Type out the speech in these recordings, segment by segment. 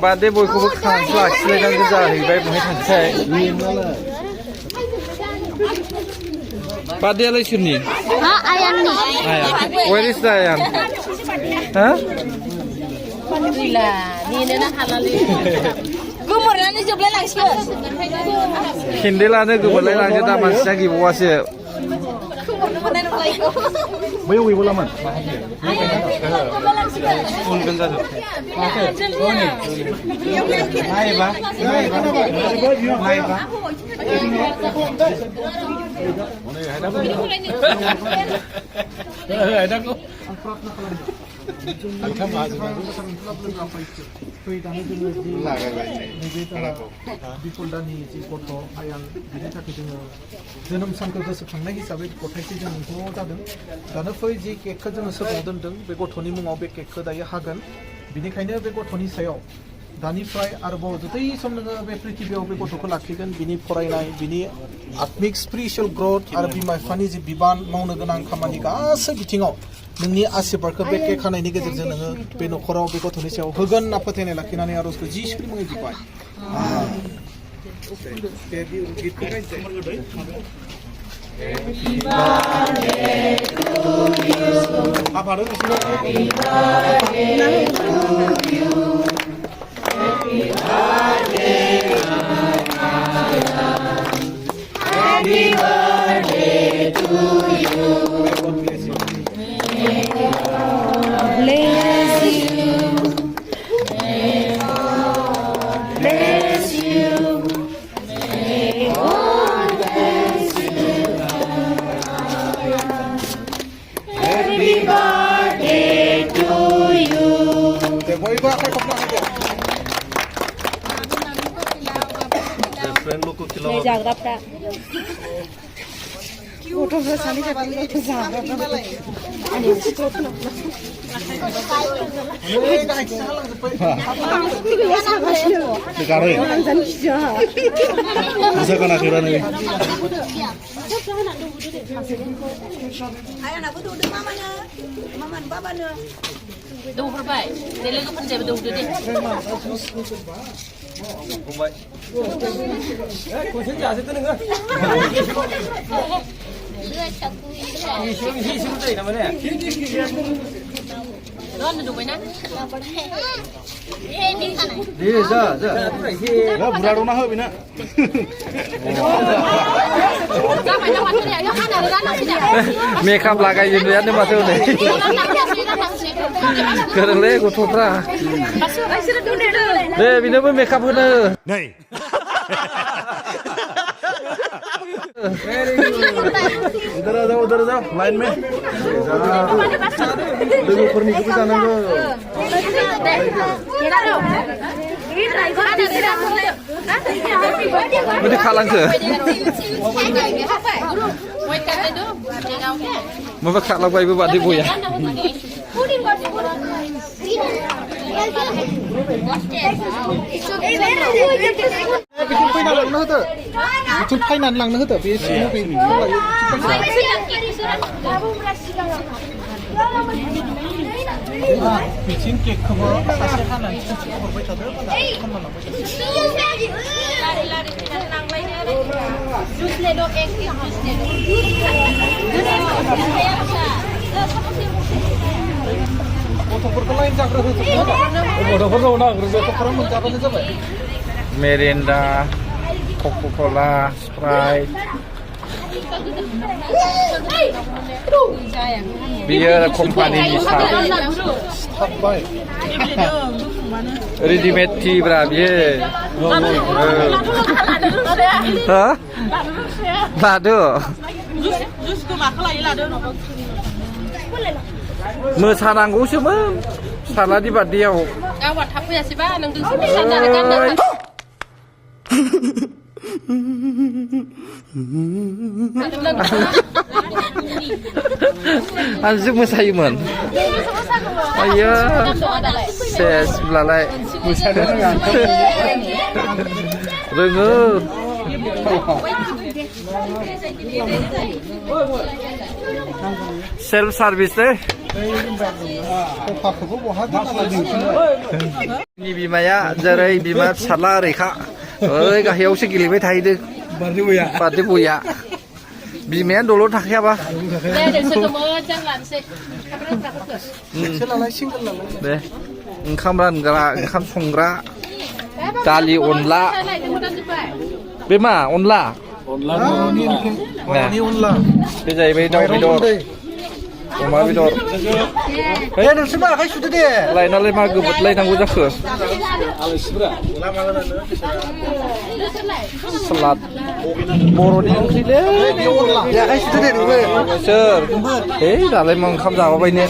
बादे बयखौबो खांसो लाखिलायनांगौ जाहैबाय बहाय थांसै बादेयालाय सोरनि आयाननि where is the ayan ha gila नेनोनो हालालै गोमोरनानै जोबलाय लांसिगोन केन्देलानो गोमोरलाय लांसै दा मानसिया गैबावासो बैयाव गैबावलामोन उनगोन जाजोबसै जोनोम सानखौ गोसोखांनाय हिसाबै गथायसे जों ज' जादों दानो फै जि केकखौ जोङो सोबाव दोनदों बे गथ'नि मुङाव बे केकखौ दायो हागोन बिनिखायनो बे गथ'नि सायाव दानिफ्राय आरोबाव जतै सम नोङो बे पृथिबियाव बे गथ'खौ लाखिगोन बिनि फरायनाय बिनि आत्मिक स्पिरिचुअल ग्रथ आरो बिमा बिफानि जि बिबान मावनो गोनां खामानि गासै बिथिङाव नोंनि आशीर्बादखौ बे केक हानायनि गेजेरजों नोङो बे न'खराव बे गथ'नि सायाव होगोन होनना फोथायनाय लाखिनानै आर'जखौ जिसुनि मुङै बिबाय जाग्राफ्रा गथ'फोर सानै जाग्राफ्रा दौहरबाय दे लोगोफोरनि जेबो दौदो दे फंबाय कुइसन जाजोबदो नोङो एसेल' जायो नामा ने रन दौबायना दे जा बुरादना हो बेना मेकआप लागायजोबनायानो माथो हनै गोरोंलै गथ'फ्रा दे बेनोबो मेकआप होनो उधर जाओ लाइन में लोगोफोरनिखौबो जानांगौ माथो खालांखो माबा खालांबायबो बादै बया बिथिं फायनानै लांनो होदो बे सिङाव बिथिं केकखौबो सासे हानानै हरबाय थादो गथ'फोरखौ लाइन जाग्रो गथ'फोरनाव नाग्रोजो गथ'फोरा मोनजाबानो जाबाय मेरिन्दा कका-कला स्प्राइट बियो कम्पानिनि साथाबबाय रेडिमेड टि ब्रा बियो लादो मोसानांगौसोमोन फिसालानि बार्थडेयाव गावहा थाब फैयासैबा नों आंसो मोसायोमोन आयो सेस होनब्लालाय रोङो सेल्फ सार्भिस दे खखाखौबो बहा दोननांगौ नि बिमाया जेरै बिमा फिसाला ओरैखा ओइ गाहायावसो गेलेबाय थाहैदों बारदै बया बिमाया दलर थाखायाबा दे ओंखाम रानग्रा ओंखाम संग्रा दालि अनला बे मा अनला बर'नि अनला बे जाहैबाय दाउ बेदर अमा बेदर दे नोंसोर मा आखाइ सुदो दे लायनालाय मा गोबोदलायनांगौ जाखो सलाद बर'नि ओंख्रिलै दे आखाइ सुदो दे नोंबो सोर दालाय मा ओंखाम जाबाबायनो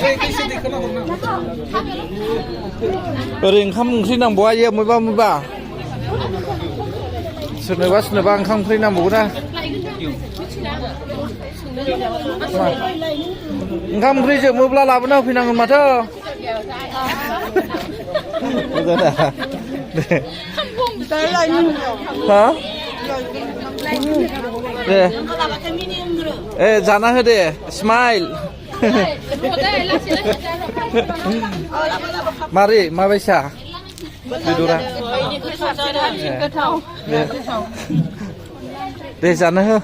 ओरै ओंखाम ओंख्रि नांबावा इयो मबा सोरनोबा ओंखाम ओंख्रि नांबावगौ ना ओंखाम ओंख्रि जोबोब्ला लाबोना होफैनांगोन माथो हा दे जाना हो दे स्माइल मारै माबायसा बेदरा दे जानो हो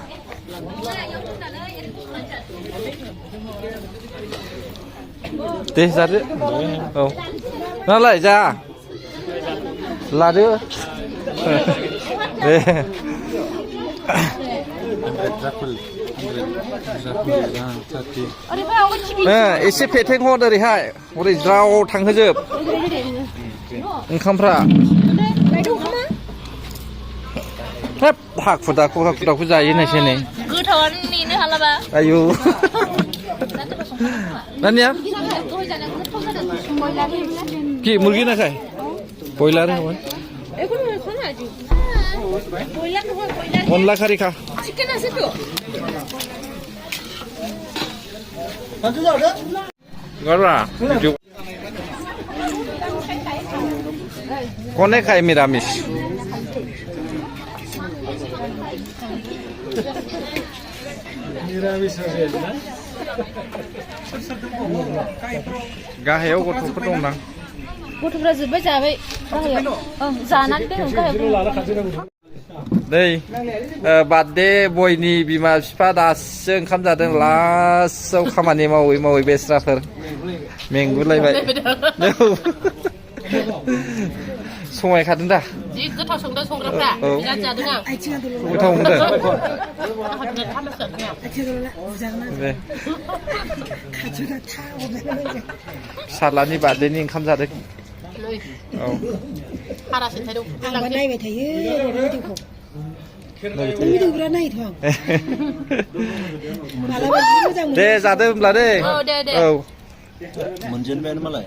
दे जादो औ नालाय जा लादो दे एसे फेथें हर ओरैहाय हरै ज्राव थांहोजोब ओंखामफ्रा हाब हाखु दाखु जायो नायसै नै गोथावानो नेनो हालाबा आयु नानिया কি মুরগি না খায় ব্রয়লার হয় অনলা খারি খা গড়া কোনে খায় নিরামিষ गाहायाव गथ'फोर दं ना गथ'फ्रा जोबबाय जाबाय गाहायाव जानानै दोन गाहायाव नै बार्थडे बयनि बिमा बिफा दासो ओंखाम जादों लास्टआव खामानि मावै बेस्राफोर मेंगुलायबाय समायखादों दा जि गोथाव संदों संग्राफ्रा बिराद जादों आं गोथाव मोनदों फिसालानि बार्थडेनि ओंखाम जादों औ हारासो थायदों आंबा नायबाय थायो भिडिअखौ भिडिअफ्रा नायोथ' आं मालाबा मोजां मोनो दे जादो होमब्ला दे औ दे औ मोनजेनबायानो मालाय